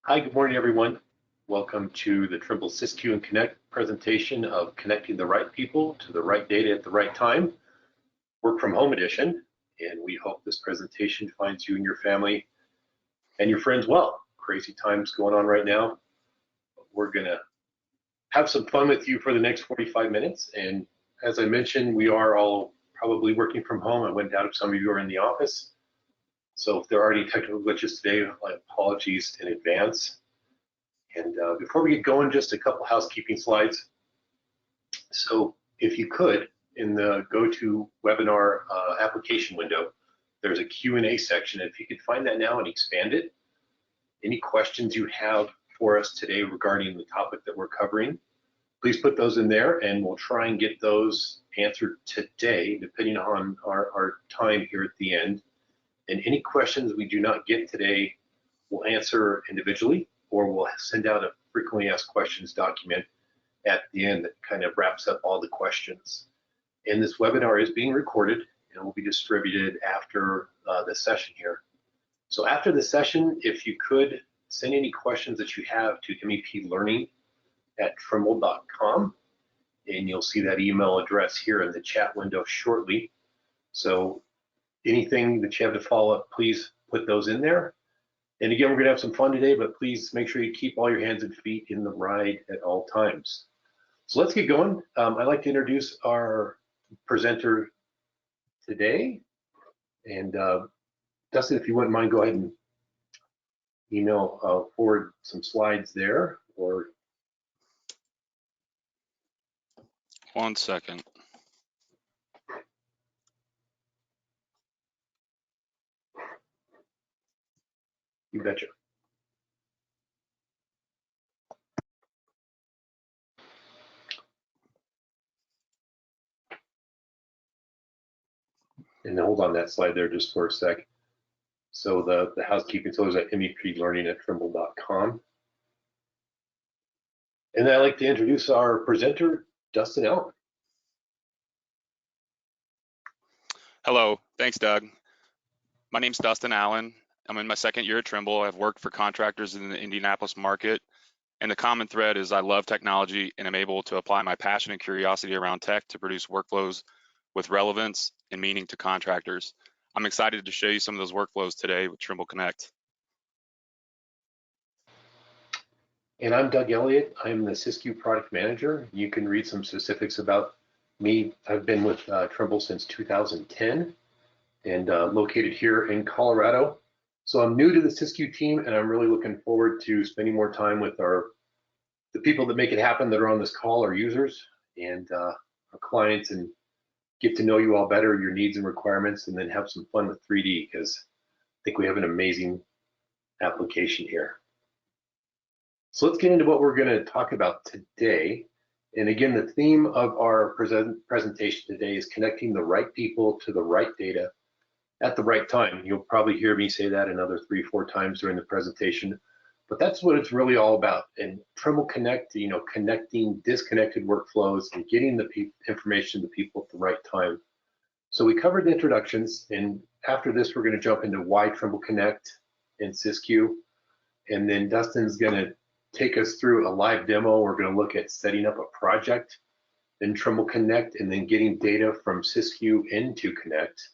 Hi, good morning, everyone. Welcome to the Trimble Sysque and Connect presentation of connecting the right people to the right data at the right time, work from home edition. And we hope this presentation finds you and your family and your friends well. Crazy times going on right now. We're gonna have some fun with you for the next 45 minutes. And as I mentioned, we are all probably working from home. I went down if some of you are in the office. So if there are any technical glitches today, my apologies in advance. And before we get going, just a couple housekeeping slides. So if you could, in the GoToWebinar application window, there's a Q&A section. If you could find that now and expand it, any questions you have for us today regarding the topic that we're covering, please put those in there and we'll try and get those answered today, depending on our time here at the end. And any questions we do not get today, we'll answer individually, or we'll send out a frequently asked questions document at the end that kind of wraps up all the questions. And this webinar is being recorded and will be distributed after the session here. So after the session, if you could send any questions that you have to meplearning@trimble.com, and you'll see that email address here in the chat window shortly. So anything that you have to follow up, please put those in there. And again, we're gonna have some fun today, but please make sure you keep all your hands and feet in the ride at all times. So let's get going. I'd like to introduce our presenter today. And Dustin, if you wouldn't mind, go ahead and email forward some slides there. Or 1 second. You betcha. And hold on that slide there just for a sec. So the housekeeping, so is at meplearning@trimble.com. And I'd like to introduce our presenter, Dustin Allen. Hello, thanks, Doug. My name's Dustin Allen. I'm in my second year at Trimble. I've worked for contractors in the Indianapolis market. And the common thread is I love technology and I'm able to apply my passion and curiosity around tech to produce workflows with relevance and meaning to contractors. I'm excited to show you some of those workflows today with Trimble Connect. And I'm Doug Elliott. I'm the Sysque product manager. You can read some specifics about me. I've been with Trimble since 2010 and located here in Colorado. So I'm new to the Sysque team and I'm really looking forward to spending more time with the people that make it happen that are on this call, our users and our clients, and get to know you all better, your needs and requirements, and then have some fun with 3D because I think we have an amazing application here. So let's get into what we're going to talk about today. And again, the theme of our presentation today is connecting the right people to the right data at the right time. You'll probably hear me say that another 3-4 times during the presentation, but that's what it's really all about. And Trimble Connect, connecting disconnected workflows and getting the information to people at the right time. So we covered the introductions, and after this, we're going to jump into why Trimble Connect and Sysque. And then Dustin's going to take us through a live demo. We're going to look at setting up a project in Trimble Connect and then getting data from Sysque into Connect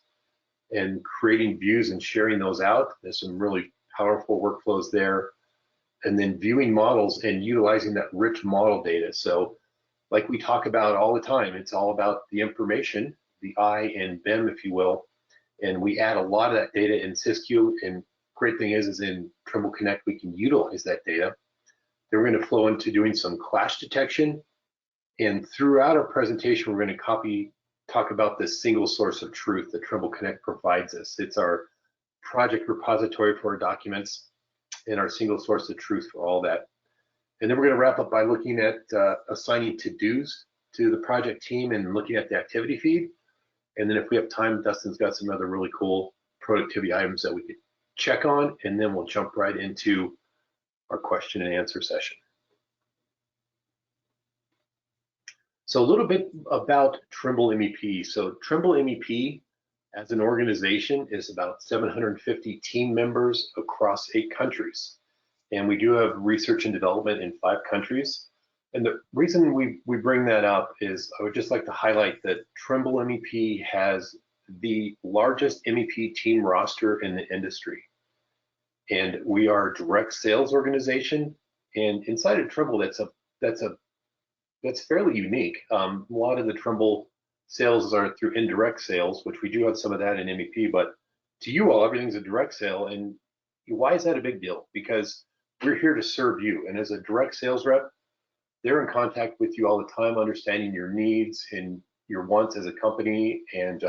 and creating views and sharing those out. There's some really powerful workflows there. And then viewing models and utilizing that rich model data. So like we talk about all the time, it's all about the information, the I and BIM, if you will. And we add a lot of that data in Sysque. And great thing is in Trimble Connect, we can utilize that data. Then we're going to flow into doing some clash detection. And throughout our presentation, we're going to talk about this single source of truth that Trimble Connect provides us. It's our project repository for our documents and our single source of truth for all that. And then we're going to wrap up by looking at assigning to-dos to the project team and looking at the activity feed. And then if we have time, Dustin's got some other really cool productivity items that we could check on, and then we'll jump right into our question and answer session. So a little bit about Trimble MEP. So Trimble MEP as an organization is about 750 team members across 8 countries. and we do have research and development in 5 countries. And the reason we bring that up is I would just like to highlight that Trimble MEP has the largest MEP team roster in the industry. And we are a direct sales organization. And inside of Trimble, that's fairly unique. A lot of the Trimble sales are through indirect sales, which we do have some of that in MEP, but to you all, everything's a direct sale. And why is that a big deal? Because we're here to serve you. And as a direct sales rep, they're in contact with you all the time, understanding your needs and your wants as a company. And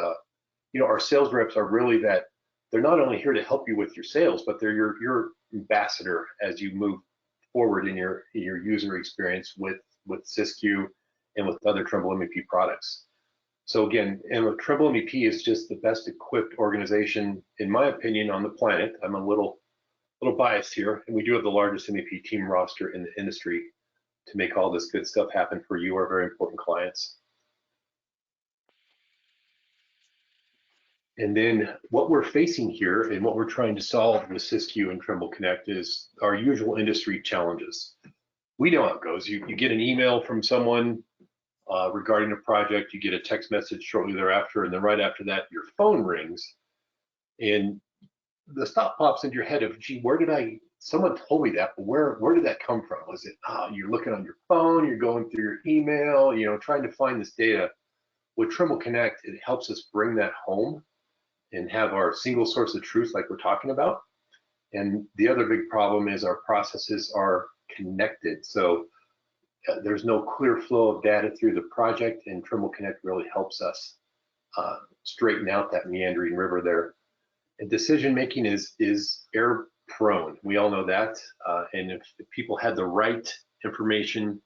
our sales reps are really that. They're not only here to help you with your sales, but they're your ambassador as you move forward in your user experience with Sysque and with other Trimble MEP products. So again, and Trimble MEP is just the best equipped organization, in my opinion, on the planet. I'm a little biased here, and we do have the largest MEP team roster in the industry to make all this good stuff happen for you, our very important clients. And then what we're facing here and what we're trying to solve with Sysque and Trimble Connect is our usual industry challenges. We know how it goes. You get an email from someone regarding a project, you get a text message shortly thereafter, and then right after that, your phone rings, and the thought pops into your head of, gee, someone told me that, but where did that come from? Was it, you're looking on your phone, you're going through your email, trying to find this data. With Trimble Connect, it helps us bring that home and have our single source of truth like we're talking about. And the other big problem is our processes are connected. So there's no clear flow of data through the project, and Trimble Connect really helps us straighten out that meandering river there. And decision making is error prone. We all know that. And if people had the right information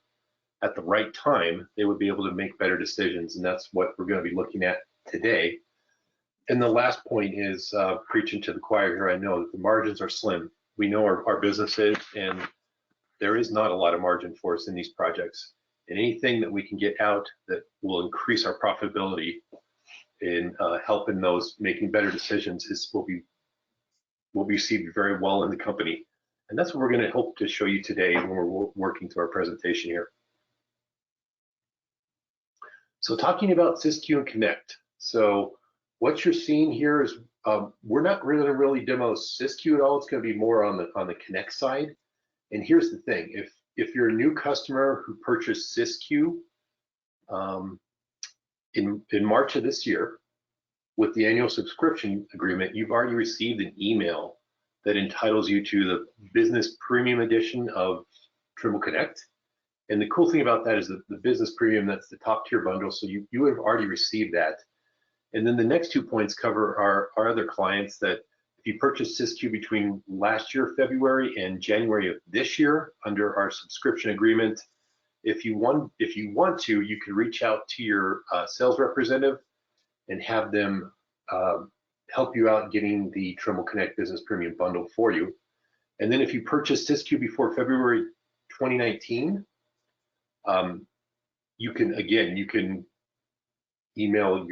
at the right time, they would be able to make better decisions. And that's what we're going to be looking at today. And the last point is preaching to the choir here. I know that the margins are slim. We know our business is, and there is not a lot of margin for us in these projects. And anything that we can get out that will increase our profitability in helping those making better decisions will be received very well in the company. And that's what we're going to hope to show you today when we're working through our presentation here. So talking about Sysque and Connect. So what you're seeing here is we're not really demo Sysque at all. It's going to be more on the Connect side. And here's the thing: if you're a new customer who purchased Sysque in March of this year with the annual subscription agreement, you've already received an email that entitles you to the Business Premium Edition of Trimble Connect. And the cool thing about that is that the Business Premium, that's the top tier bundle. So you would have already received that. And then the next 2 points cover our other clients that if you purchased Sysque between last year, February, and January of this year under our subscription agreement, if you want to, you can reach out to your sales representative and have them help you out getting the Trimble Connect Business Premium bundle for you. And then if you purchased Sysque before February 2019, you can email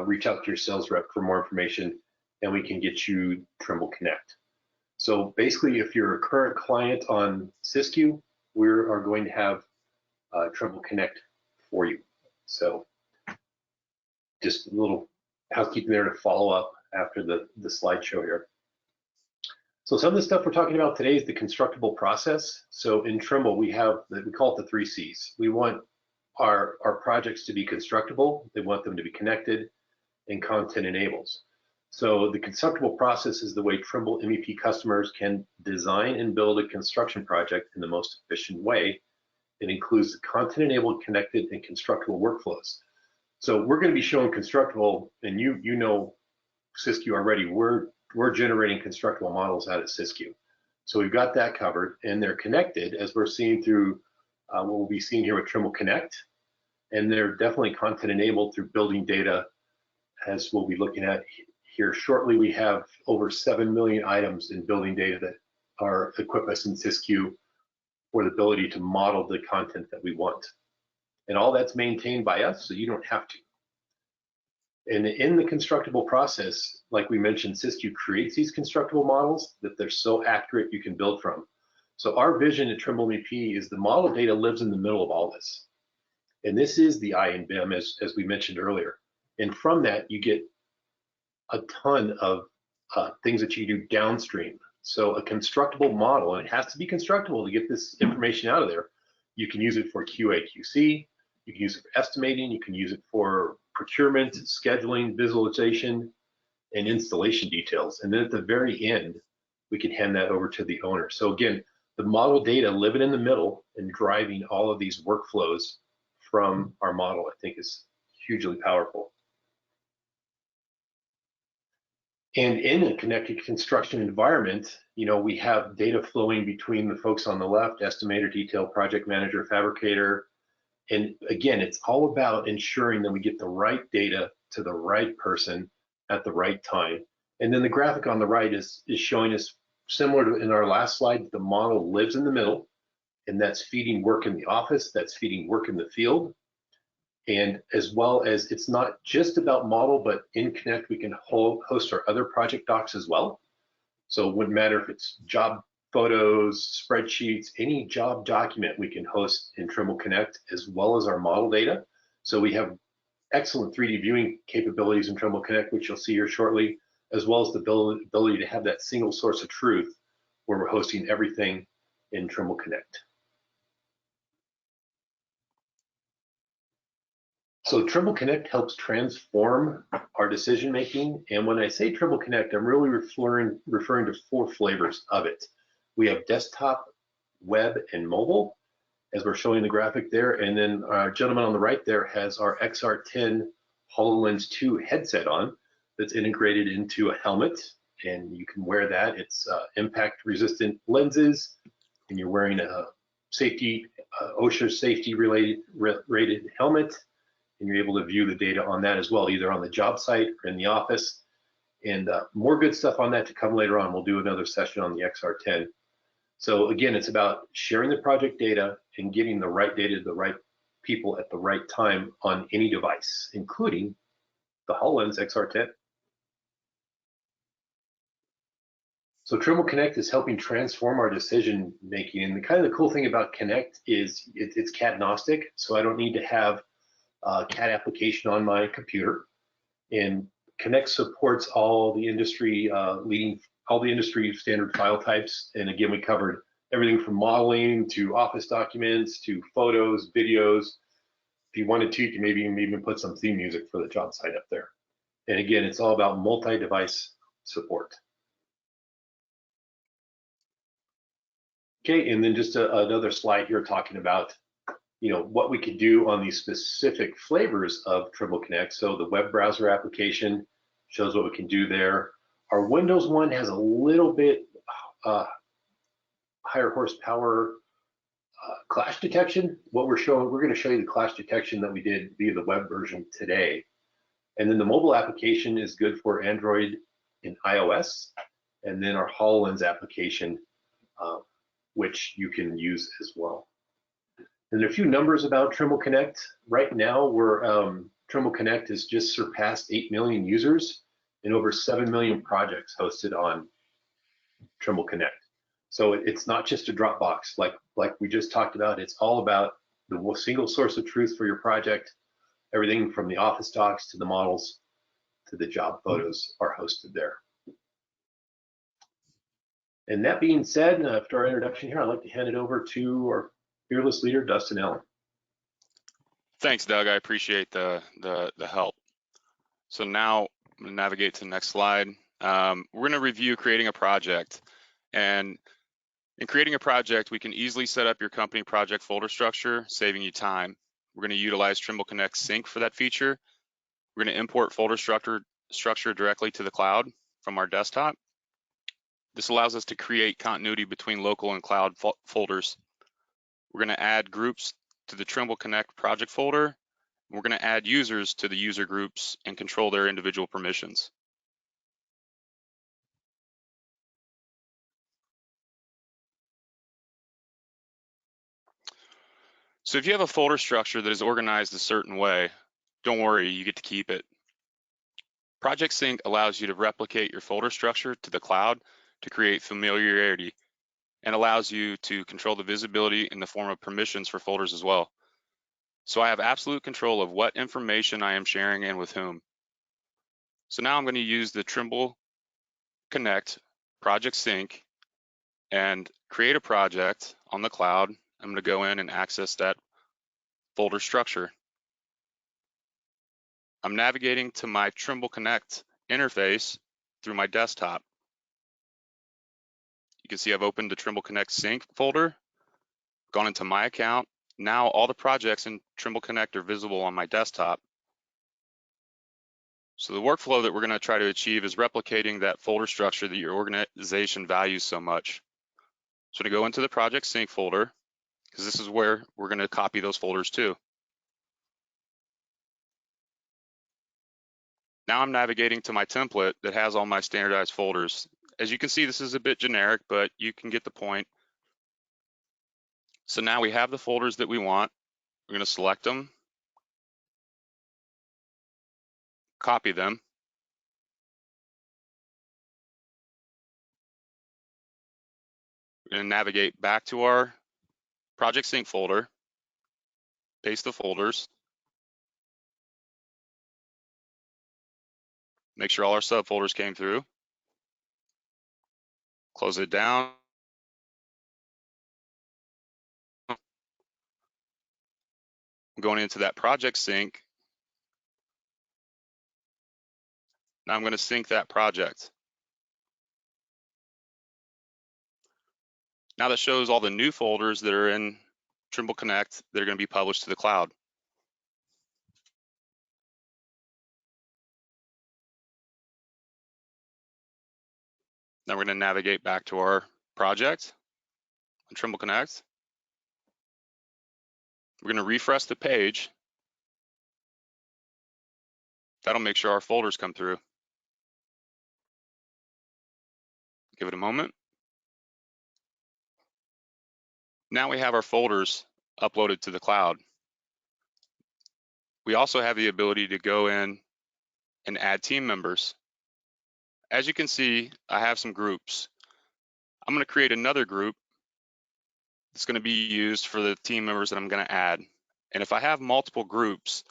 reach out to your sales rep for more information, and we can get you Trimble Connect. So basically, if you're a current client on Sysque, we are going to have Trimble Connect for you. So just a little housekeeping there to follow up after the slideshow here. So some of the stuff we're talking about today is the constructible process. So in Trimble, we call it the 3 C's. We want our projects to be constructible, they want them to be connected, and content enables. So the constructible process is the way Trimble MEP customers can design and build a construction project in the most efficient way. It includes the content enabled, connected, and constructible workflows. So we're going to be showing constructible, and you know Sysque already. We're generating constructible models out of Sysque. So we've got that covered, and they're connected as we're seeing through what we'll be seeing here with Trimble Connect. And they're definitely content enabled through building data, as we'll be looking at here shortly. We have over 7 million items in building data that are equip us in Sysque for the ability to model the content that we want. And all that's maintained by us, so you don't have to. And in the constructible process, like we mentioned, Sysque creates these constructible models that they're so accurate you can build from. So our vision at Trimble MEP is the model data lives in the middle of all this. And this is the I in BIM, as we mentioned earlier. And from that, you get a ton of things that you do downstream. So a constructible model, and it has to be constructible to get this information out of there. You can use it for QA, QC. You can use it for estimating. You can use it for procurement, scheduling, visualization, and installation details. And then at the very end, we can hand that over to the owner. So again, the model data living in the middle and driving all of these workflows from our model, I think is hugely powerful. And in a connected construction environment, you know, we have data flowing between the folks on the left, estimator, detail, project manager, fabricator. And again, it's all about ensuring that we get the right data to the right person at the right time. And then the graphic on the right is showing us, similar to in our last slide, the model lives in the middle, and that's feeding work in the office, that's feeding work in the field. And as well as it's not just about model, but in Connect, we can host our other project docs as well. So it wouldn't matter if it's job photos, spreadsheets, any job document we can host in Trimble Connect, as well as our model data. So we have excellent 3D viewing capabilities in Trimble Connect, which you'll see here shortly, as well as the ability to have that single source of truth where we're hosting everything in Trimble Connect. So Trimble Connect helps transform our decision making. And when I say Trimble Connect, I'm really referring to 4 flavors of it. We have desktop, web, and mobile, as we're showing the graphic there. And then our gentleman on the right there has our XR10 HoloLens 2 headset on that's integrated into a helmet. And you can wear that. It's impact resistant lenses, and you're wearing a safety, OSHA safety rated helmet. And you're able to view the data on that as well, either on the job site or in the office. And more good stuff on that to come later on. We'll do another session on the XR10. So again, it's about sharing the project data and getting the right data to the right people at the right time on any device, including the HoloLens XR10. So Trimble Connect is helping transform our decision making. And the kind of the cool thing about Connect is it's CAD agnostic. So I don't need to have CAD application on my computer, and Connect supports all the industry all the industry standard file types. And again, we covered everything from modeling to office documents to photos, videos. If you wanted to, you can maybe even put some theme music for the job site up there. And again, it's all about multi-device support. Okay, and then just another slide here talking about what we could do on these specific flavors of Trimble Connect. So the web browser application shows what we can do there. Our Windows one has a little bit higher horsepower clash detection. What we're going to show you the clash detection that we did via the web version today. And then the mobile application is good for Android and iOS. And then our HoloLens application, which you can use as well. And a few numbers about Trimble Connect. Right now, Trimble Connect has just surpassed 8 million users and over 7 million projects hosted on Trimble Connect. So it's not just a Dropbox like we just talked about. It's all about the single source of truth for your project. Everything from the office docs to the models to the job photos are hosted there. And that being said, after our introduction here, I'd like to hand it over to our fearless leader, Dustin Allen. Thanks, Doug. I appreciate the help. So now I'm going to navigate to the next slide. We're going to review creating a project. And in creating a project, we can easily set up your company project folder structure, saving you time. We're going to utilize Trimble Connect Sync for that feature. We're going to import folder structure directly to the cloud from our desktop. This allows us to create continuity between local and cloud folders. We're going to add groups to the Trimble Connect project folder. We're going to add users to the user groups and control their individual permissions. So if you have a folder structure that is organized a certain way, don't worry, you get to keep it. Project Sync allows you to replicate your folder structure to the cloud to create familiarity. and allows you to control the visibility in the form of permissions for folders as well. So I have absolute control of what information I am sharing and with whom. So now I'm going to use the Trimble Connect project sync and create a project on the cloud. I'm going to go in and access that folder structure. I'm navigating to my Trimble Connect interface through my desktop. You can see I've opened the Trimble Connect sync folder, gone into my account. Now all the projects in Trimble Connect are visible on my desktop. So the workflow that we're going to try to achieve is replicating that folder structure that your organization values so much. So to go into the project sync folder, because this is where we're going to copy those folders to. Now I'm navigating to my template that has all my standardized folders. As you can see, this is a bit generic, but you can get the point. So now we have the folders that we want. We're going to select them, copy them, we're going to navigate back to our project sync folder, paste the folders, make sure all our subfolders came through, close it down. I'm going into that project sync. Now I'm going to sync that project. Now that shows all the new folders that are in Trimble Connect that are going to be published to the cloud. Now we're going to navigate back to our project on Trimble Connect. We're going to refresh the page. That'll make sure our folders come through. Give it a moment. Now we have our folders uploaded to the cloud. We also have the ability to go in and add team members. As you can see, I have some groups. I'm going to create another group that's going to be used for the team members that I'm going to add. And if I have multiple groups,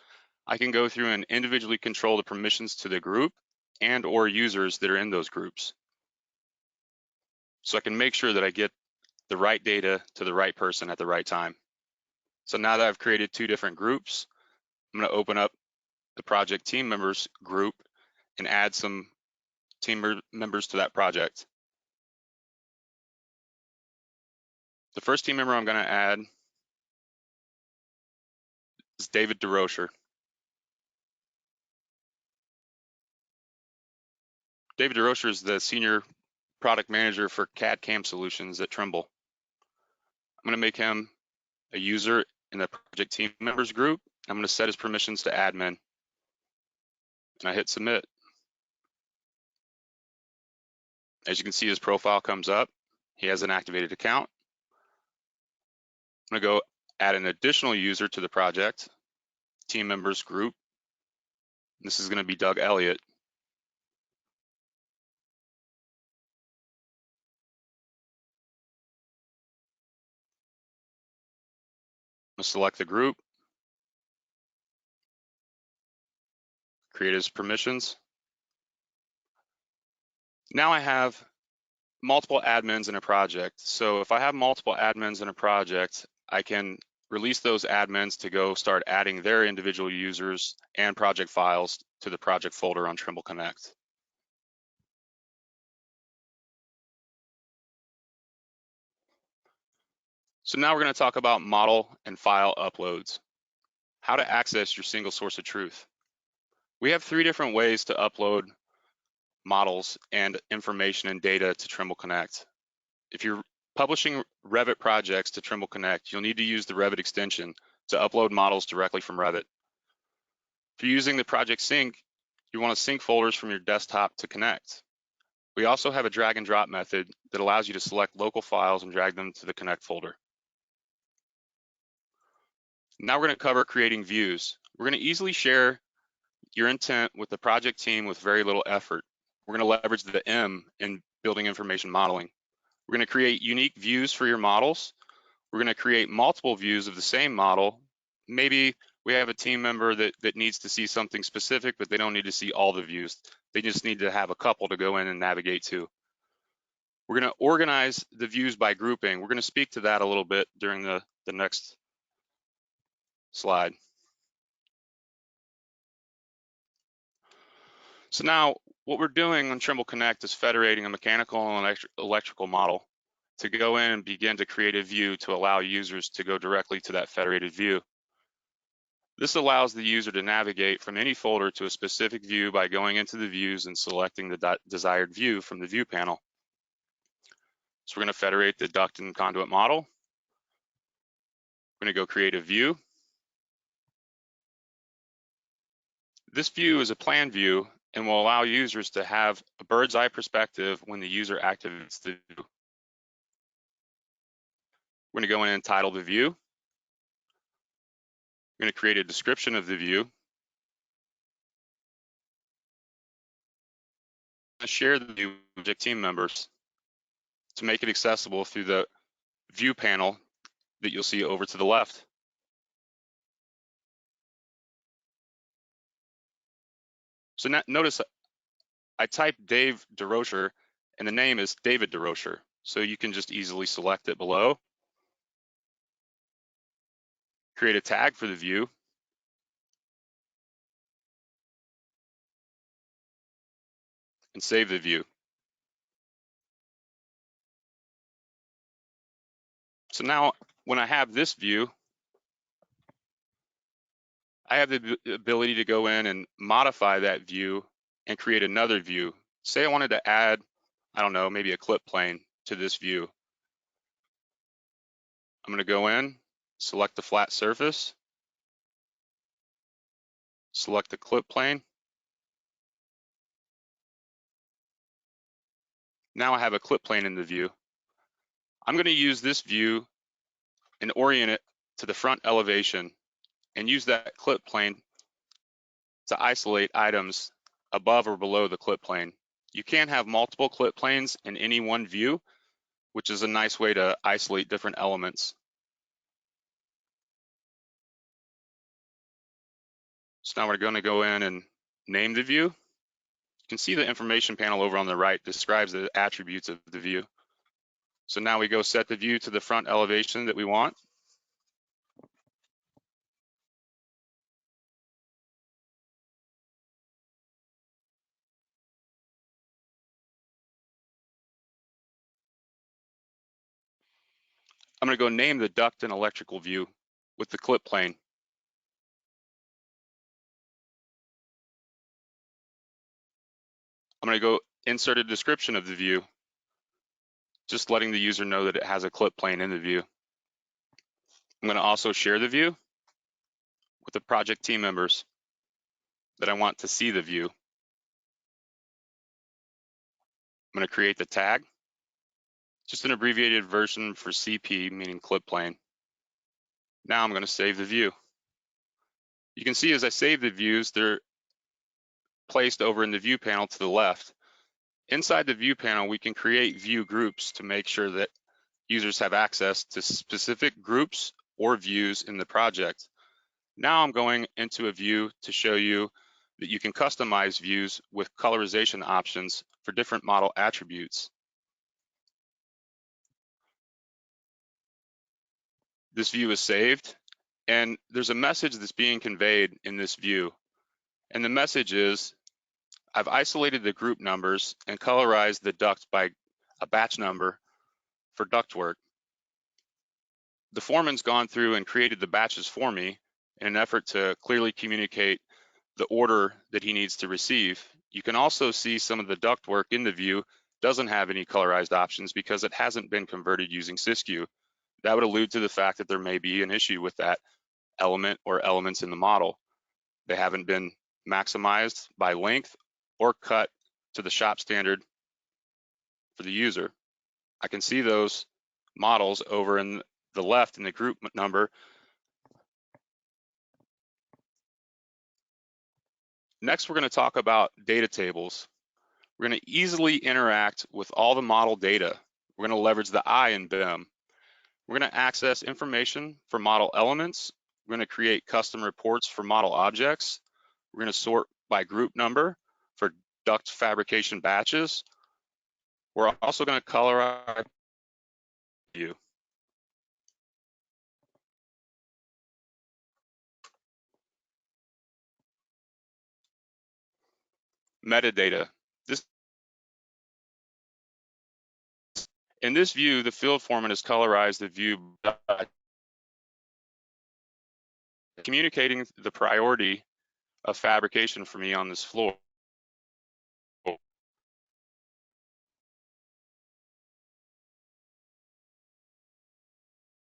I can go through and individually control the permissions to the group and or users that are in those groups. So I can make sure that I get the right data to the right person at the right time. So now that I've created two different groups, I'm going to open up the project team members group and add some team members to that project. The first team member I'm going to add is David DeRocher. David DeRocher is the senior product manager for CAD/CAM solutions at Trimble. I'm going to make him a user in the project team members group. I'm going to set his permissions to admin, and I hit submit. As you can see, his profile comes up. He has an activated account. I'm going to go add an additional user to the project team members group. This is going to be Doug Elliott. I'm going to select the group, create his permissions. Now I have multiple admins in a project. So if I have multiple admins in a project, I can release those admins to go start adding their individual users and project files to the project folder on Trimble Connect. So now we're going to talk about model and file uploads, how to access your single source of truth. We have three different ways to upload models and information and data to Trimble Connect. If you're publishing Revit projects to Trimble Connect, you'll need to use the Revit extension to upload models directly from Revit. If you're using the project sync, you want to sync folders from your desktop to Connect. We also have a drag and drop method that allows you to select local files and drag them to the Connect folder. Now we're going to cover creating views. We're going to easily share your intent with the project team with very little effort. We're going to leverage the M in building information modeling. We're going to create unique views for your models. We're going to create multiple views of the same model. Maybe we have a team member that needs to see something specific, but they don't need to see all the views. They just need to have a couple to go in and navigate to. We're going to organize the views by grouping. We're going to speak to that a little bit during the next slide. So now what we're doing on Trimble Connect is federating a mechanical and electrical model to go in and begin to create a view to allow users to go directly to that federated view. This allows the user to navigate from any folder to a specific view by going into the views and selecting the desired view from the view panel. So we're going to federate the duct and conduit model. We're going to go create a view. This view is a plan view and will allow users to have a bird's eye perspective when the user activates the view. We're going to go in and title the view. We're going to create a description of the view. Share the view with project team members to make it accessible through the view panel that you'll see over to the left. So now, notice I typed Dave DeRocher and the name is David DeRocher. So you can just easily select it below. Create a tag for the view. And save the view. So now when I have this view, I have the ability to go in and modify that view and create another view. Say I wanted to add, I don't know, maybe a clip plane to this view. I'm going to go in, select the flat surface, select the clip plane. Now I have a clip plane in the view. I'm going to use this view and orient it to the front elevation and use that clip plane to isolate items above or below the clip plane. You can have multiple clip planes in any one view, which is a nice way to isolate different elements. So now we're going to go in and name the view. You can see the information panel over on the right describes the attributes of the view. So now we go set the view to the front elevation that we want. I'm going to go name the duct and electrical view with the clip plane. I'm going to go insert a description of the view, just letting the user know that it has a clip plane in the view. I'm going to also share the view with the project team members that I want to see the view. I'm going to create the tag, just an abbreviated version for CP, meaning clip plane. Now I'm going to save the view. You can see as I save the views, they're placed over in the view panel to the left. Inside the view panel, we can create view groups to make sure that users have access to specific groups or views in the project. Now I'm going into a view to show you that you can customize views with colorization options for different model attributes. This view is saved, and there's a message that's being conveyed in this view. And the message is, I've isolated the group numbers and colorized the duct by a batch number for ductwork. The foreman's gone through and created the batches for me in an effort to clearly communicate the order that he needs to receive. You can also see some of the ductwork in the view doesn't have any colorized options because it hasn't been converted using Sysque. That would allude to the fact that there may be an issue with that element or elements in the model. They haven't been maximized by length or cut to the shop standard for the user. I can see those models over in the left in the group number. Next, we're going to talk about data tables. We're going to easily interact with all the model data. We're going to leverage the I in BIM. We're going to access information for model elements. We're going to create custom reports for model objects. We're going to sort by group number for duct fabrication batches. We're also going to color our view. Metadata. In this view, the field foreman has colorized the view by communicating the priority of fabrication for me on this floor.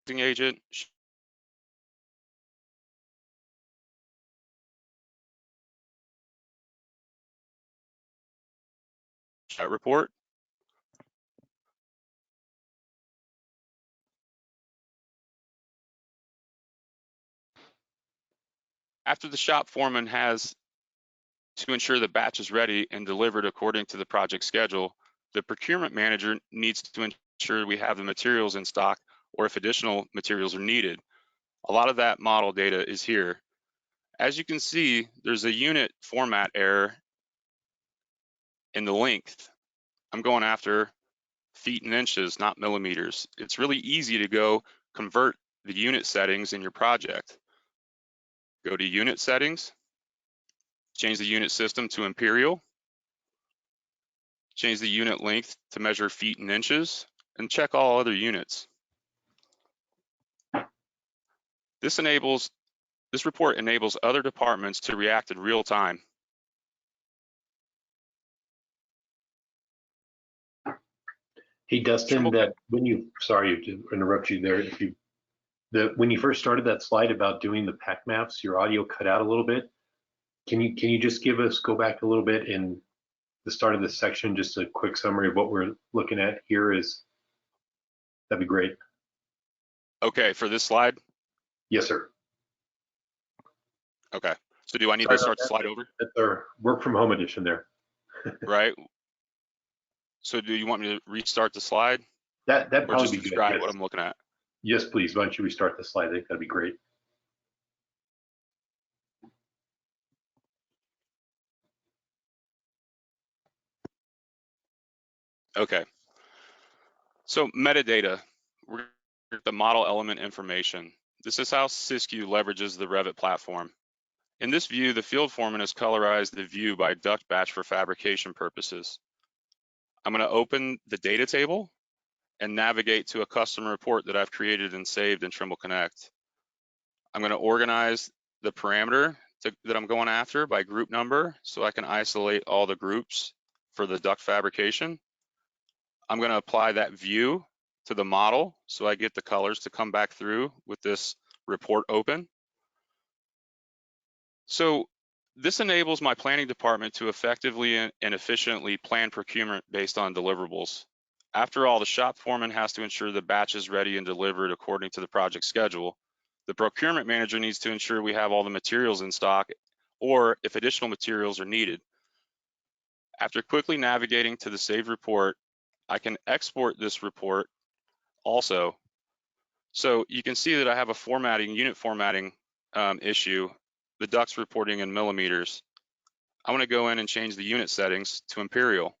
Agent report. After the shop foreman has to ensure the batch is ready and delivered according to the project schedule, the procurement manager needs to ensure we have the materials in stock or if additional materials are needed. A lot of that model data is here. As you can see, there's a unit format error in the length. I'm going after feet and inches, not millimeters. It's really easy to go convert the unit settings in your project. Go to unit settings, change the unit system to imperial, change the unit length to measure feet and inches, and check all other units. This report enables other departments to react in real time. Hey, Dustin, that when you, sorry to interrupt you there, when you first started that slide about doing the pack maps, your audio cut out a little bit. Can you just go back a little bit in the start of this section, just a quick summary of what we're looking at here that'd be great. Okay, for this slide? Yes, sir. Okay, so do I need to start the slide over? That's our work from home edition there. Right. So do you want me to restart the slide? That'd or probably just be good. describe Yes. what I'm looking at? Yes, please. Why don't you restart the slide? I think that'd be great. Okay. So metadata, we're the model element information. This is how Sysque leverages the Revit platform. In this view, the field foreman has colorized the view by duct batch for fabrication purposes. I'm going to open the data table and navigate to a custom report that I've created and saved in Trimble Connect. I'm going to organize the parameter that I'm going after by group number so I can isolate all the groups for the duct fabrication. I'm going to apply that view to the model so I get the colors to come back through with this report open. So this enables my planning department to effectively and efficiently plan procurement based on deliverables. After all, the shop foreman has to ensure the batch is ready and delivered according to the project schedule. The procurement manager needs to ensure we have all the materials in stock or if additional materials are needed. After quickly navigating to the saved report, I can export this report also. So you can see that I have a unit formatting issue, the ducts reporting in millimeters. I want to go in and change the unit settings to imperial.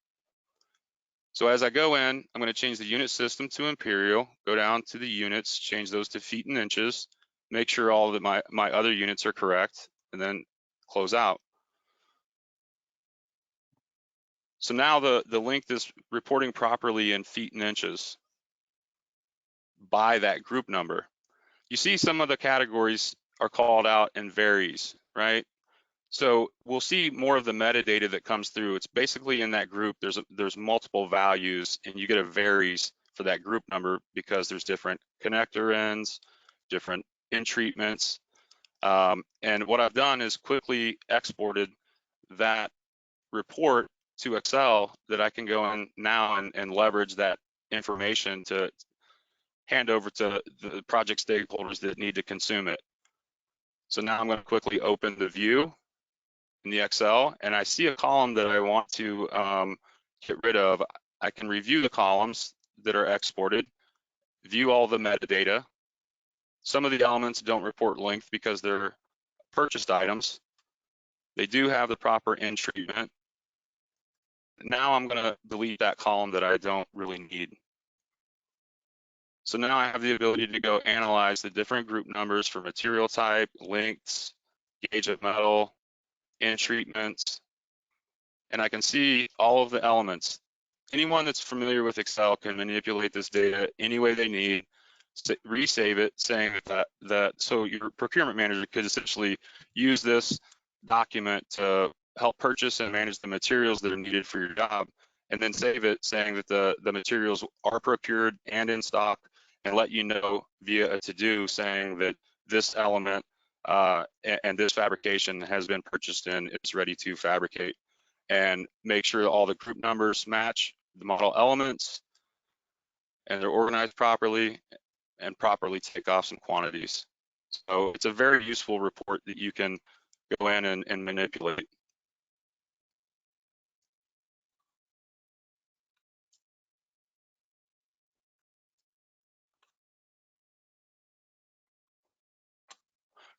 So as I go in, I'm going to change the unit system to imperial, go down to the units, change those to feet and inches, make sure all of my other units are correct, and then close out. So now the length is reporting properly in feet and inches by that group number. You see some of the categories are called out and varies, right? So we'll see more of the metadata that comes through. It's basically in that group, there's multiple values and you get a varies for that group number because there's different connector ends, different end treatments. And what I've done is quickly exported that report to Excel that I can go in now and leverage that information to hand over to the project stakeholders that need to consume it. So now I'm going to quickly open the view in the Excel, and I see a column that I want to get rid of. I can review the columns. that are exported, view all the metadata. Some of the elements don't report length because they're purchased items. They do have the proper end treatment. Now I'm going to delete that column that I don't really need. So now I have the ability to go analyze the different group numbers for material type, lengths, gauge of metal, end treatments, and I can see all of the elements. Anyone that's familiar with Excel can manipulate this data any way they need, resave it, saying that so your procurement manager could essentially use this document to help purchase and manage the materials that are needed for your job, and then save it saying that the materials are procured and in stock, and let you know via a to-do saying that this element and this fabrication has been purchased and it's ready to fabricate, and make sure all the group numbers match the model elements and they're organized properly, and properly take off some quantities. So it's a very useful report that you can go in and manipulate.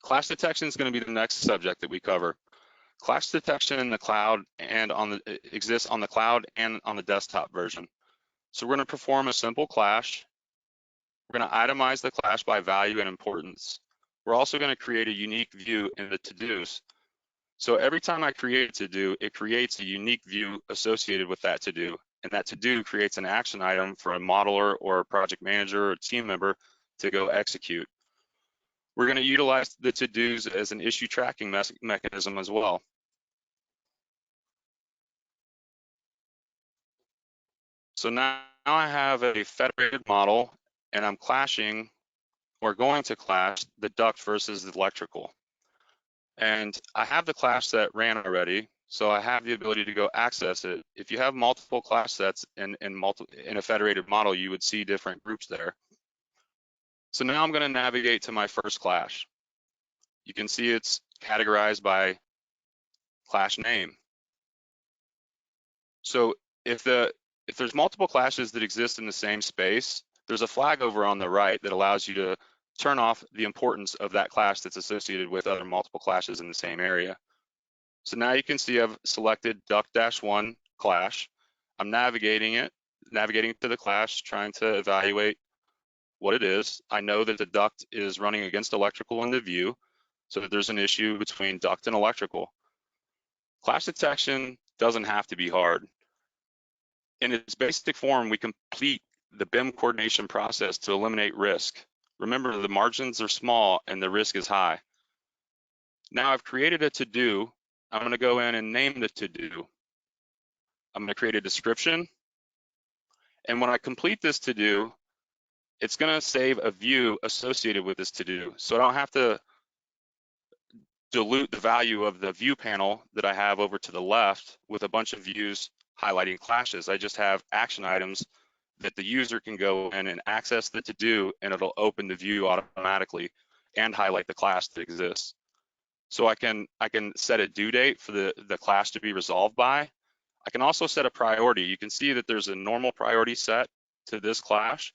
Clash detection is going to be the next subject that we cover. Clash detection in the cloud and exists on the cloud and on the desktop version. So we're going to perform a simple clash. We're going to itemize the clash by value and importance. We're also going to create a unique view in the to-dos. So every time I create a to-do, it creates a unique view associated with that to-do. And that to-do creates an action item for a modeler or a project manager or team member to go execute. We're going to utilize the to-dos as an issue tracking mechanism as well. So now I have a federated model, and I'm clashing, or going to clash, the duct versus the electrical. And I have the clash set ran already, so I have the ability to go access it. If you have multiple clash sets in a federated model, you would see different groups there. So now I'm going to navigate to my first clash. You can see it's categorized by clash name. So if there's multiple clashes that exist in the same space, there's a flag over on the right that allows you to turn off the importance of that clash that's associated with other multiple clashes in the same area. So now you can see I've selected duct-1 clash. I'm navigating to the clash, trying to evaluate what it is. I know that the duct is running against electrical in the view, so that there's an issue between duct and electrical. Clash detection doesn't have to be hard. In its basic form, we complete the BIM coordination process to eliminate risk. Remember, the margins are small and the risk is high. Now I've created a to-do. I'm going to go in and name the to-do. I'm going to create a description. And when I complete this to-do, it's going to save a view associated with this to-do. So I don't have to dilute the value of the view panel that I have over to the left with a bunch of views highlighting clashes. I just have action items that the user can go in and access the to-do, and it'll open the view automatically and highlight the clash that exists. So I can set a due date for the clash to be resolved by. I can also set a priority. You can see that there's a normal priority set to this clash.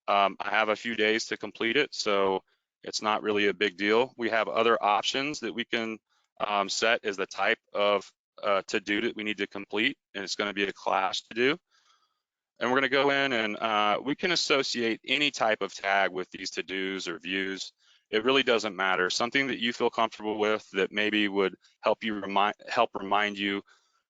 I have a few days to complete it, so it's not really a big deal. We have other options that we can set as the type of to-do that we need to complete, and it's going to be a clash to-do. And we're going to go in and we can associate any type of tag with these to-dos or views. It really doesn't matter. Something that you feel comfortable with that maybe would help remind you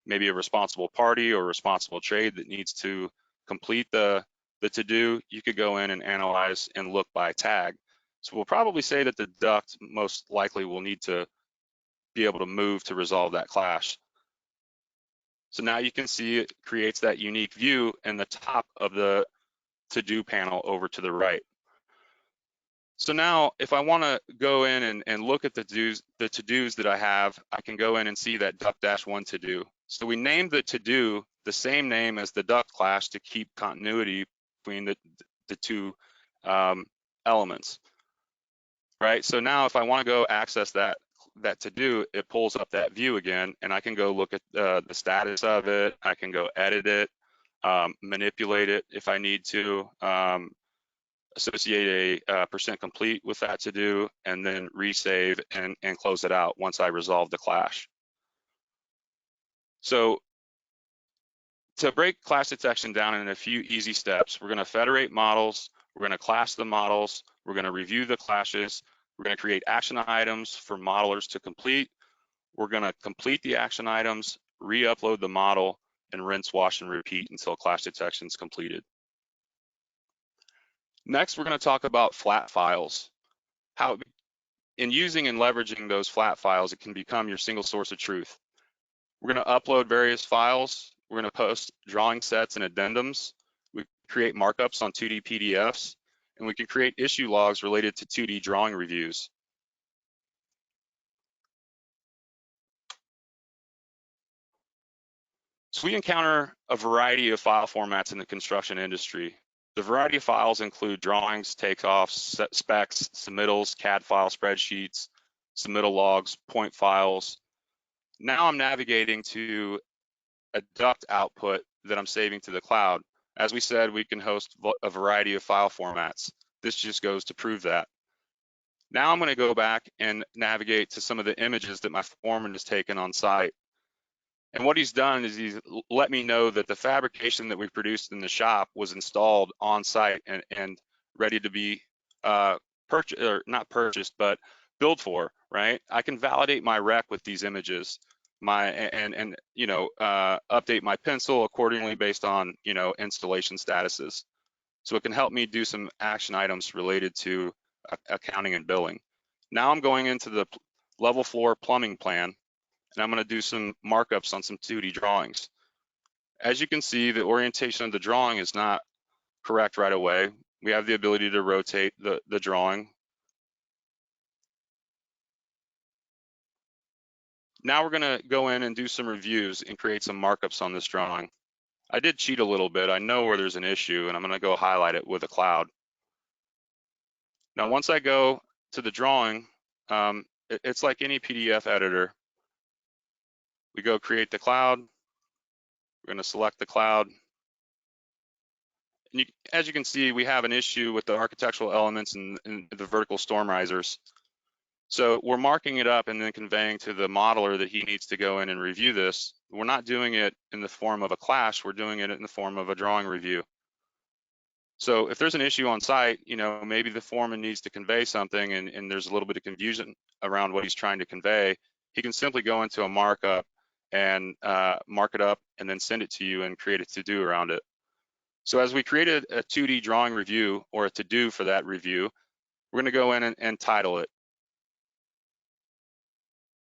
maybe a responsible party or responsible trade that needs to complete the to-do, you could go in and analyze and look by tag. So we'll probably say that the duct most likely will need to be able to move to resolve that clash. So now you can see it creates that unique view in the top of the to-do panel over to the right. So now if I want to go in and look at the to-dos that I have, I can go in and see that duct-1 to-do. So we named the to-do the same name as the duct clash to keep continuity between the two elements, right? So now if I want to go access that to-do, it pulls up that view again, and I can go look at the status of it. I can go edit it. manipulate it if I need to, associate a percent complete with that to do, and then resave and close it out once I resolve the clash. So to break clash detection down in a few easy steps, we're going to federate models, we're going to class the models, we're going to review the clashes, we're going to create action items for modelers to complete, we're going to complete the action items, re-upload the model, and rinse, wash, and repeat until clash detection is completed. Next, we're going to talk about flat files. How, in using and leveraging those flat files, it can become your single source of truth. We're going to upload various files. We're going to post drawing sets and addendums. We create markups on 2D PDFs, and we can create issue logs related to 2D drawing reviews. So we encounter a variety of file formats in the construction industry. The variety of files include drawings, takeoffs, specs, submittals, CAD file spreadsheets, submittal logs, point files. Now I'm navigating to a duct output that I'm saving to the cloud. As we said, we can host a variety of file formats. This just goes to prove that. Now I'm going to go back and navigate to some of the images that my foreman has taken on site. And what he's done is he's let me know that the fabrication that we produced in the shop was installed on site and ready to be purchased, or not purchased, but billed for, right? I can validate my rec with these images, and update my pencil accordingly based on, installation statuses. So it can help me do some action items related to accounting and billing. Now I'm going into the level floor plumbing plan, and I'm going to do some markups on some 2D drawings. As you can see, the orientation of the drawing is not correct right away. We have the ability to rotate the drawing. Now we're going to go in and do some reviews and create some markups on this drawing. I did cheat a little bit. I know where there's an issue, and I'm going to go highlight it with a cloud. Now, once I go to the drawing, it's like any PDF editor. We go create the cloud. We're going to select the cloud. And as you can see, we have an issue with the architectural elements and the vertical storm risers. So we're marking it up and then conveying to the modeler that he needs to go in and review this. We're not doing it in the form of a clash, we're doing it in the form of a drawing review. So if there's an issue on site, maybe the foreman needs to convey something and there's a little bit of confusion around what he's trying to convey, he can simply go into a markup and mark it up and then send it to you and create a to-do around it. So as we created a 2D drawing review, or a to-do for that review, we're going to go in and title it.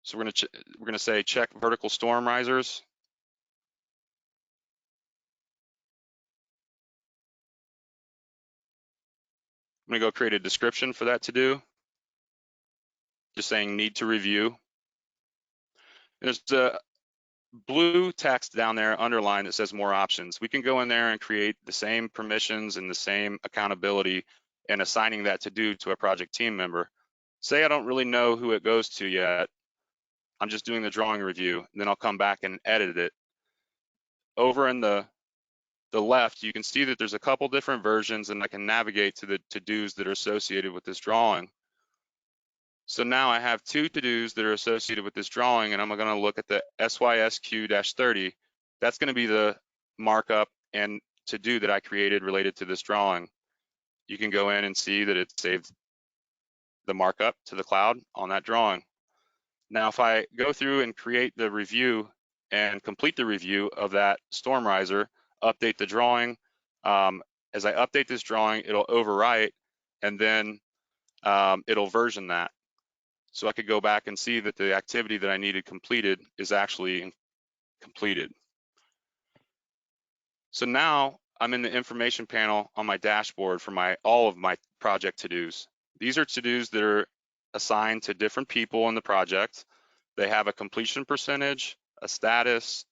So we're going to say check vertical storm risers. I'm going to go create a description for that to-do, just saying need to review. There's a blue text down there underlined that says more options. We can go in there and create the same permissions and the same accountability and assigning that to-do to a project team member. Say I don't really know who it goes to yet. I'm just doing the drawing review, and then I'll come back and edit it. Over in the left, you can see that there's a couple different versions, and I can navigate to the to-dos that are associated with this drawing. So now I have two to-dos that are associated with this drawing, and I'm going to look at the SYSQ-30. That's going to be the markup and to-do that I created related to this drawing. You can go in and see that it saved the markup to the cloud on that drawing. Now, if I go through and create the review and complete the review of that storm riser, update the drawing, as I update this drawing, it'll overwrite, and then it'll version that. So I could go back and see that the activity that I needed completed is actually completed. So now I'm in the information panel on my dashboard for all of my project to-dos. These are to-dos that are assigned to different people in the project. They have a completion percentage, a status.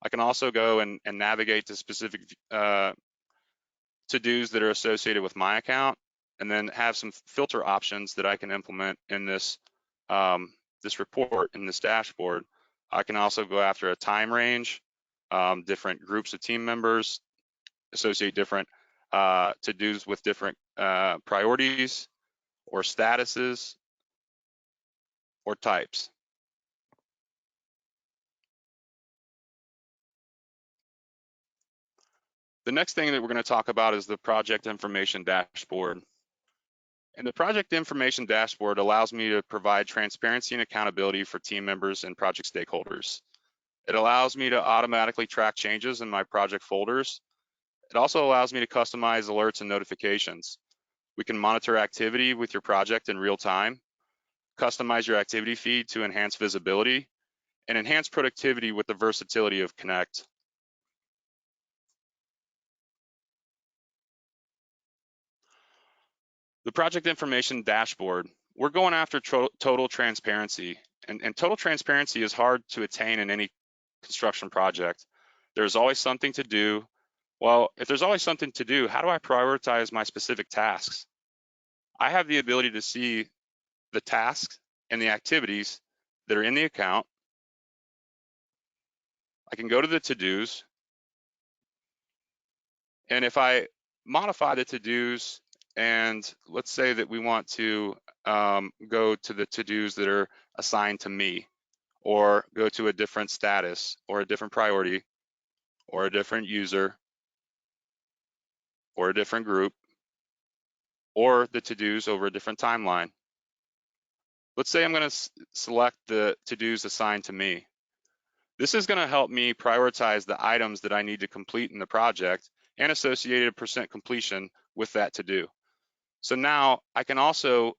I can also go and navigate to specific to-dos that are associated with my account, and then have some filter options that I can implement in this report, in this dashboard. I can also go after a time range, different groups of team members, associate different to-dos with different priorities or statuses or types. The next thing that we're going to talk about is the project information dashboard. And the project information dashboard allows me to provide transparency and accountability for team members and project stakeholders. It allows me to automatically track changes in my project folders. It also allows me to customize alerts and notifications. We can monitor activity with your project in real time, customize your activity feed to enhance visibility, and enhance productivity with the versatility of Connect. The project information dashboard, we're going after total transparency, and total transparency is hard to attain in any construction project. There's always something to do. Well, if there's always something to do, how do I prioritize my specific tasks? I have the ability to see the tasks and the activities that are in the account. I can go to the to-dos, and if I modify the to-dos, and let's say that we want to go to the to-dos that are assigned to me, or go to a different status, or a different priority, or a different user, or a different group, or the to-dos over a different timeline. Let's say I'm going to select the to-dos assigned to me. This is going to help me prioritize the items that I need to complete in the project and associated percent completion with that to-do. So now I can also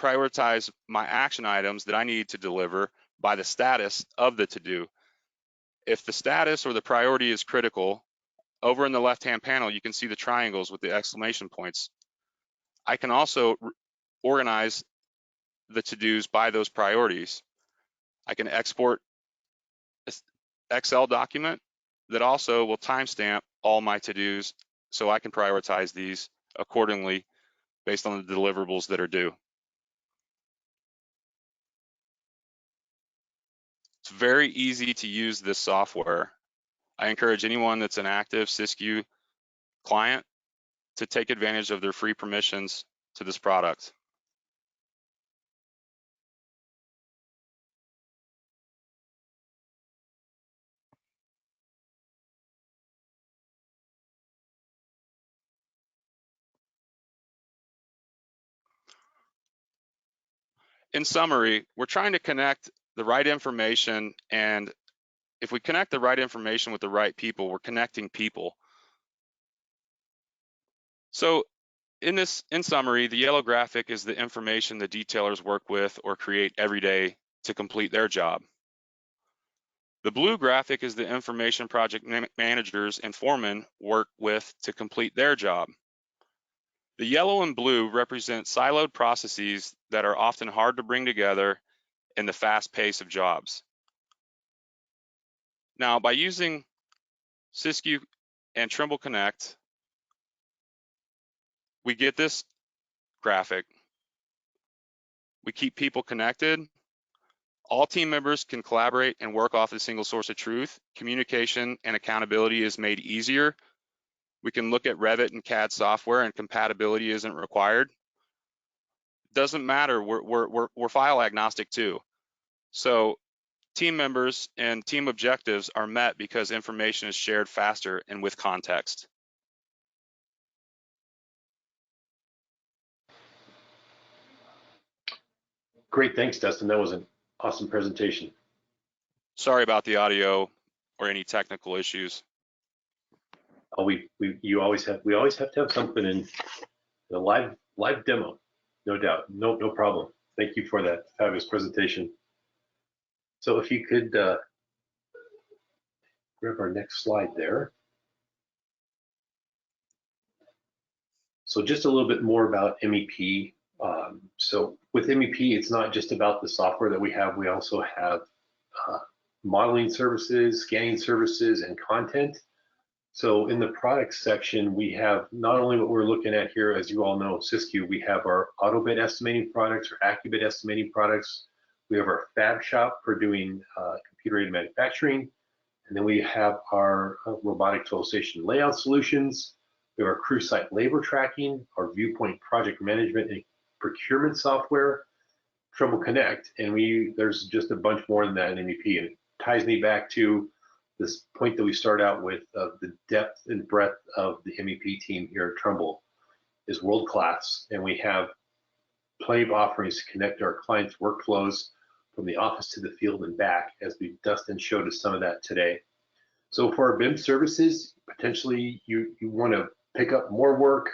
prioritize my action items that I need to deliver by the status of the to-do. If the status or the priority is critical, over in the left-hand panel, you can see the triangles with the exclamation points. I can also organize the to-dos by those priorities. I can export an Excel document that also will timestamp all my to-dos so I can prioritize these accordingly based on the deliverables that are due. It's very easy to use this software. I encourage anyone that's an active Sysque client to take advantage of their free permissions to this product. In summary, we're trying to connect the right information, and if we connect the right information with the right people, we're connecting people. So in summary, the yellow graphic is the information the detailers work with or create every day to complete their job. The blue graphic is the information project managers and foremen work with to complete their job. The yellow and blue represent siloed processes that are often hard to bring together in the fast pace of jobs. Now, by using Sysque and Trimble Connect, we get this graphic. We keep people connected. All team members can collaborate and work off a single source of truth. Communication and accountability is made easier. We can look at Revit and CAD software, and compatibility isn't required. Doesn't matter, we're file agnostic too. So team members and team objectives are met because information is shared faster and with context. Great, thanks, Dustin. That was an awesome presentation. Sorry about the audio or any technical issues. Oh, we always have to have something in the live demo, no doubt, no problem. Thank you for that fabulous presentation. So if you could grab our next slide there. So just a little bit more about MEP. So with MEP, it's not just about the software that we have. We also have modeling services, scanning services, and content. So in the products section, we have not only what we're looking at here, as you all know, Sysque, we have our AutoBid estimating products or AccuBid estimating products. We have our Fab Shop for doing computer-aided manufacturing. And then we have our robotic tool station layout solutions. We have our crew site labor tracking, our viewpoint project management and procurement software, Trimble Connect, and there's just a bunch more than that in MEP, and it ties me back to this point that we start out with of the depth and breadth of the MEP team here at Trimble is world class, and we have plenty of offerings to connect our clients' workflows from the office to the field and back, as Dustin showed us some of that today. So for our BIM services, potentially you want to pick up more work,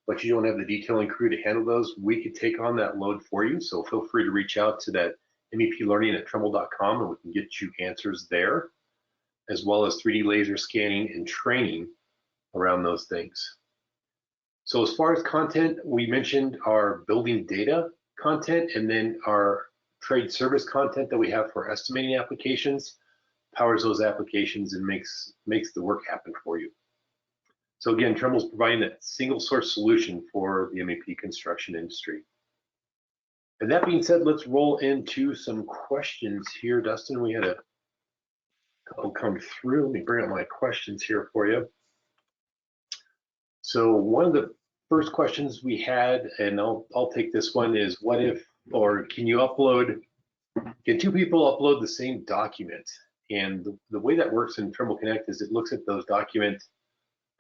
but you don't have the detailing crew to handle those. We could take on that load for you. So feel free to reach out to that meplearning@trimble.com and we can get you answers there, as well as 3D laser scanning and training around those things. So as far as content, we mentioned our building data content and then our trade service content that we have for estimating applications powers those applications and makes the work happen for you. So again, Trimble's providing that single source solution for the MEP construction industry. And that being said, let's roll into some questions here. Dustin, we had a couple come through. Let me bring up my questions here for you. So one of the first questions we had, and I'll take this one, is what if, or can two people upload the same document? And the way that works in Trimble Connect is it looks at those document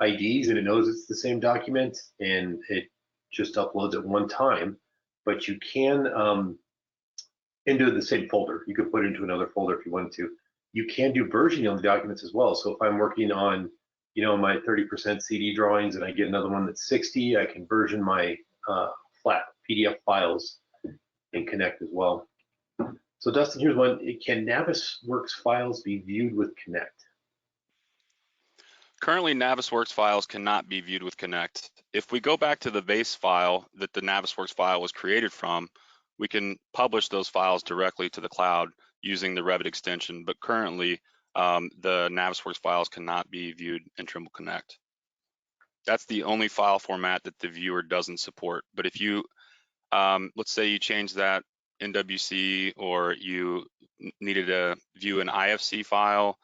IDs and it knows it's the same document and it just uploads it one time, but you can into the same folder. You could put it into another folder if you wanted to. You can do versioning on the documents as well. So if I'm working on, my 30% CD drawings and I get another one that's 60, I can version my flat PDF files in Connect as well. So Dustin, here's one. Can Navisworks files be viewed with Connect? Currently, Navisworks files cannot be viewed with Connect. If we go back to the base file that the Navisworks file was created from, we can publish those files directly to the cloud using the Revit extension, but currently the Navisworks files cannot be viewed in Trimble Connect. That's the only file format that the viewer doesn't support. But if you, let's say you change that NWC or you needed to view an IFC file,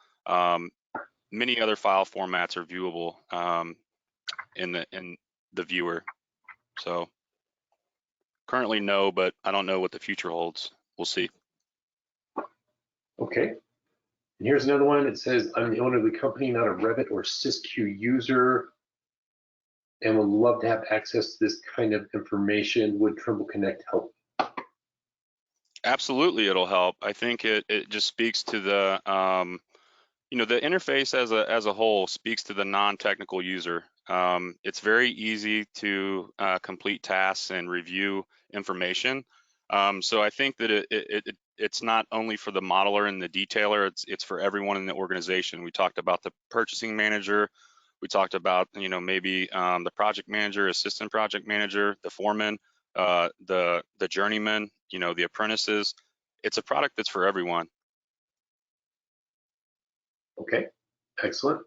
many other file formats are viewable in the viewer. So currently no, but I don't know what the future holds. We'll see. Okay. And here's another one. It says, I'm the owner of the company, not a Revit or Sysque user, and would love to have access to this kind of information. Would Trimble Connect help? Absolutely, it'll help. I think it just speaks to the the interface as a whole speaks to the non-technical user. It's very easy to complete tasks and review information. So I think that it's not only for the modeler and the detailer, it's for everyone in the organization. We talked about the purchasing manager. We talked about, maybe the project manager, assistant project manager, the foreman, the journeyman, the apprentices. It's a product that's for everyone. Okay, excellent.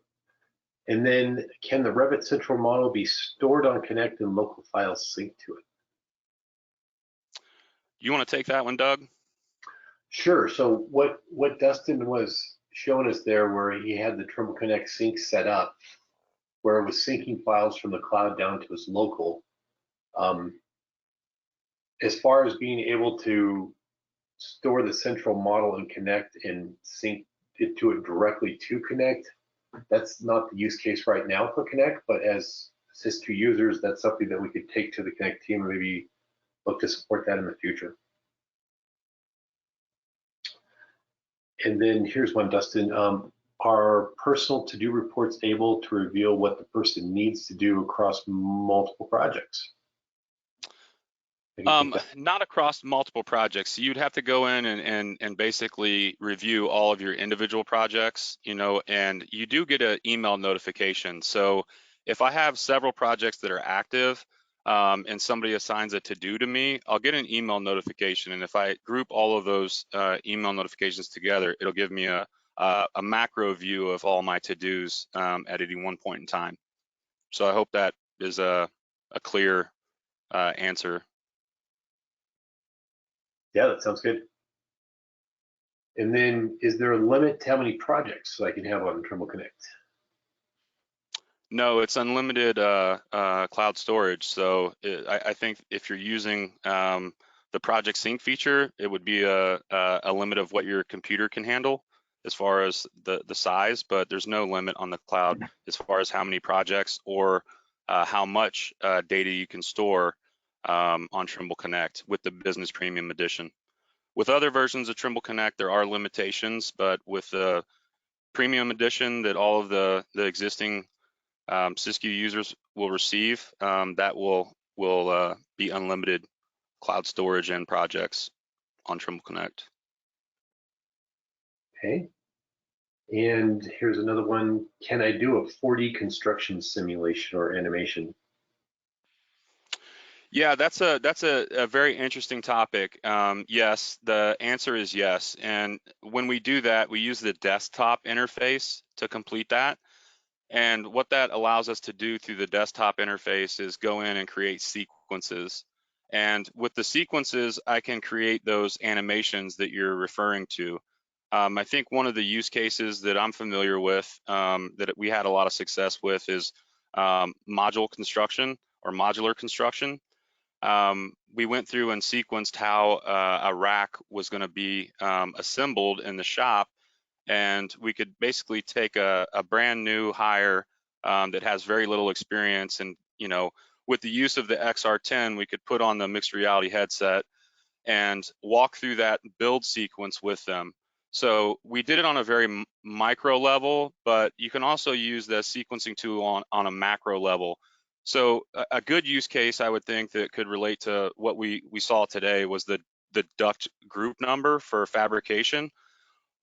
And then can the Revit Central model be stored on Connect and local files synced to it? You want to take that one, Doug? Sure. So what Dustin was showing us there, where he had the Trimble Connect sync set up, where it was syncing files from the cloud down to his local. As far as being able to store the central model in Connect and sync it to it directly to Connect, that's not the use case right now for Connect, but as Sysque users, that's something that we could take to the Connect team and maybe look to support that in the future. And then here's one, Dustin. Are personal to-do reports able to reveal what the person needs to do across multiple projects? Not across multiple projects. You'd have to go in and basically review all of your individual projects, and you do get an email notification. So if I have several projects that are active and somebody assigns a to-do to me, I'll get an email notification. And if I group all of those email notifications together, it'll give me a macro view of all my to-dos at any one point in time. So I hope that is a clear answer. Yeah, that sounds good. And then is there a limit to how many projects I can have on Trimble Connect? No, it's unlimited cloud storage. So I think if you're using the project sync feature, it would be a limit of what your computer can handle as far as the size, but there's no limit on the cloud as far as how many projects or how much data you can store on Trimble Connect with the Business Premium Edition. With other versions of Trimble Connect, there are limitations, but with the Premium Edition that all of the existing Sysque users will receive, that will be unlimited cloud storage and projects on Trimble Connect. Okay. And here's another one. Can I do a 4D construction simulation or animation? Yeah, that's a very interesting topic. Yes, the answer is yes. And when we do that, we use the desktop interface to complete that. And what that allows us to do through the desktop interface is go in and create sequences. And with the sequences, I can create those animations that you're referring to. I think one of the use cases that I'm familiar with that we had a lot of success with is module construction or modular construction. We went through and sequenced how a rack was going to be assembled in the shop, and we could basically take a brand new hire that has very little experience, and with the use of the XR10, we could put on the mixed reality headset and walk through that build sequence with them. So we did it on a very micro level, but you can also use the sequencing tool on a macro level. So a good use case I would think that could relate to what we saw today was the duct group number for fabrication.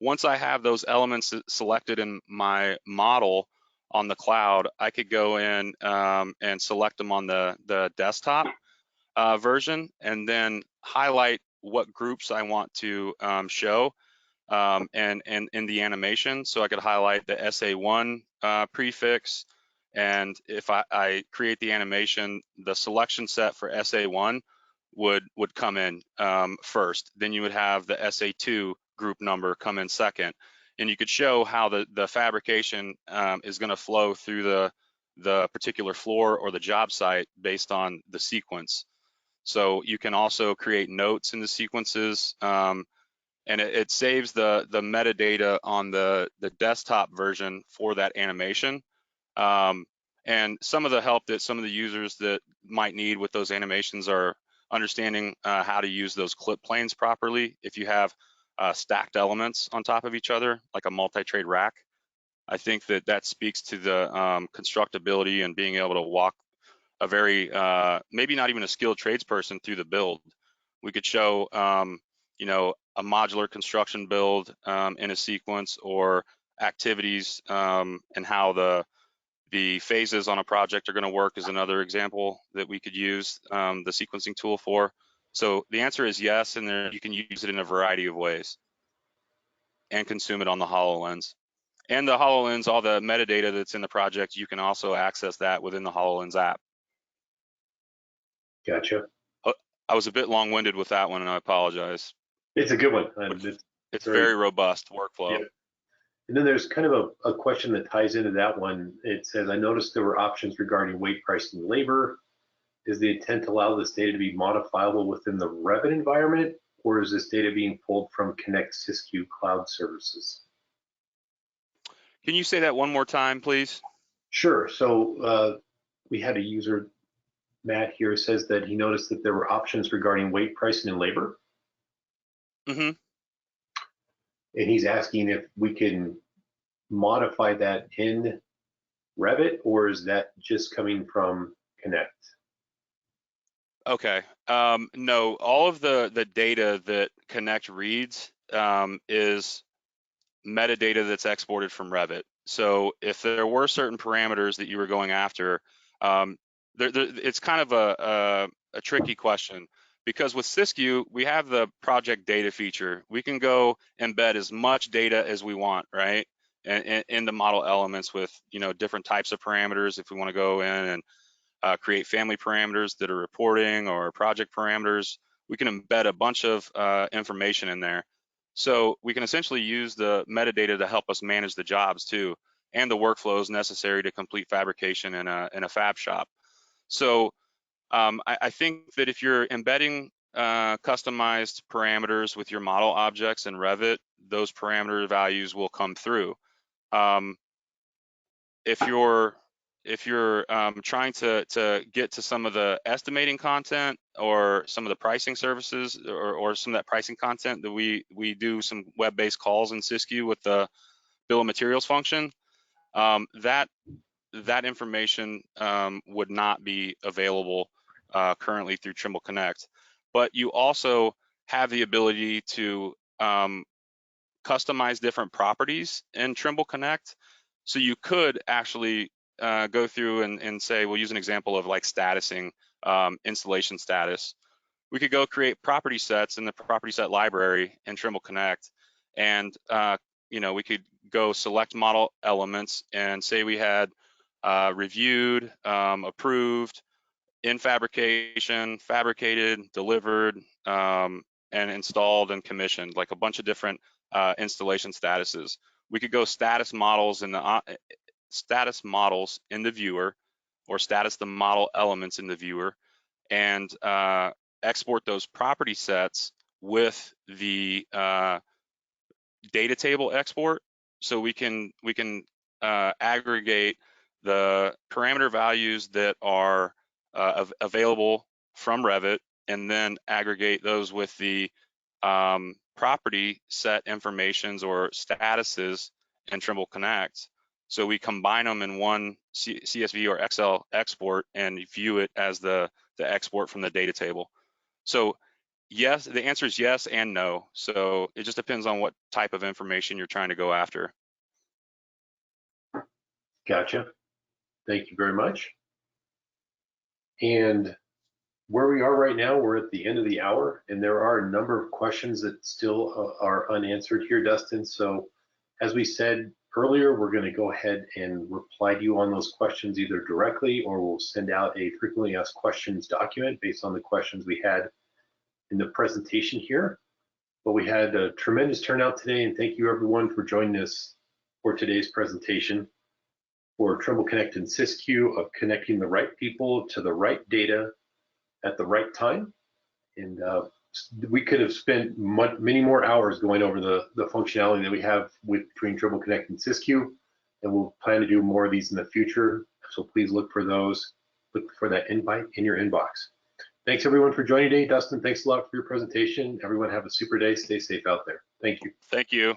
Once I have those elements selected in my model on the cloud, I could go in and select them on the desktop version, and then highlight what groups I want to show and in the animation. So I could highlight the SA1 prefix, and if I create the animation, the selection set for SA1 would come in first. Then you would have the SA2 group number come in second, and you could show how the fabrication is going to flow through the particular floor or the job site based on the sequence. So you can also create notes in the sequences, and it saves the metadata on the desktop version for that animation. And some of the help that some of the users that might need with those animations are understanding how to use those clip planes properly. If you have stacked elements on top of each other, like a multi-trade rack, I think that speaks to the constructability and being able to walk a very maybe not even a skilled tradesperson through the build. We could show a modular construction build in a sequence, or activities and how the phases on a project are going to work is another example that we could use the sequencing tool for. So the answer is yes, and there you can use it in a variety of ways and consume it on the HoloLens. And the HoloLens, all the metadata that's in the project, you can also access that within the HoloLens app. Gotcha. I was a bit long-winded with that one, and I apologize. It's a good one. It's Very, very robust workflow. yeah. And then there's kind of a question that ties into that one. It says, I noticed there were options regarding weight, price, and labor. Is the intent to allow this data to be modifiable within the Revit environment, or is this data being pulled from Connect Sysque cloud services? Can you say that one more time, please? Sure. So we had a user, Matt, here says that he noticed that there were options regarding weight, pricing, and labor. Mm-hmm. And he's asking if we can modify that in Revit, or is that just coming from Connect? Okay. No, all of the data that Connect reads is metadata that's exported from Revit. So if there were certain parameters that you were going after, um, it's kind of a tricky question, because with Sysque, we have the project data feature. We can go embed as much data as we want, right? And in the model elements with different types of parameters. If we want to go in and create family parameters that are reporting, or project parameters, we can embed a bunch of information in there. So we can essentially use the metadata to help us manage the jobs too, and the workflows necessary to complete fabrication in a fab shop. So I think that if you're embedding customized parameters with your model objects in Revit, those parameter values will come through. Um, if you're trying to get to some of the estimating content or some of the pricing services or some of that pricing content, that we do some web-based calls in Sysque with the bill of materials function, that information would not be available currently through Trimble Connect. But you also have the ability to customize different properties in Trimble Connect. So you could actually go through and say, we'll use an example of like statusing, installation status. We could go create property sets in the property set library in Trimble Connect, and we could go select model elements and say we had reviewed, approved, in fabrication, fabricated, delivered, and installed and commissioned, like a bunch of different installation statuses. We could go status models in the viewer, or status the model elements in the viewer, and export those property sets with the data table export. So we can aggregate the parameter values that are available from Revit, and then aggregate those with the property set informations or statuses in Trimble Connect. So we combine them in one CSV or Excel export and view it as the export from the data table. So yes, the answer is yes and no. So it just depends on what type of information you're trying to go after. Gotcha. Thank you very much. And where we are right now, we're at the end of the hour, and there are a number of questions that still are unanswered here, Dustin. So as we said earlier, we're going to go ahead and reply to you on those questions either directly, or we'll send out a frequently asked questions document based on the questions we had in the presentation here. But we had a tremendous turnout today, and thank you everyone for joining us for today's presentation for Trimble Connect and Sysque of connecting the right people to the right data at the right time. And we could have spent many more hours going over the functionality that we have between Trimble Connect and Sysque, and we'll plan to do more of these in the future. So please look for those. Look for that invite in your inbox. Thanks everyone for joining today. Dustin, thanks a lot for your presentation. Everyone have a super day. Stay safe out there. Thank you. Thank you.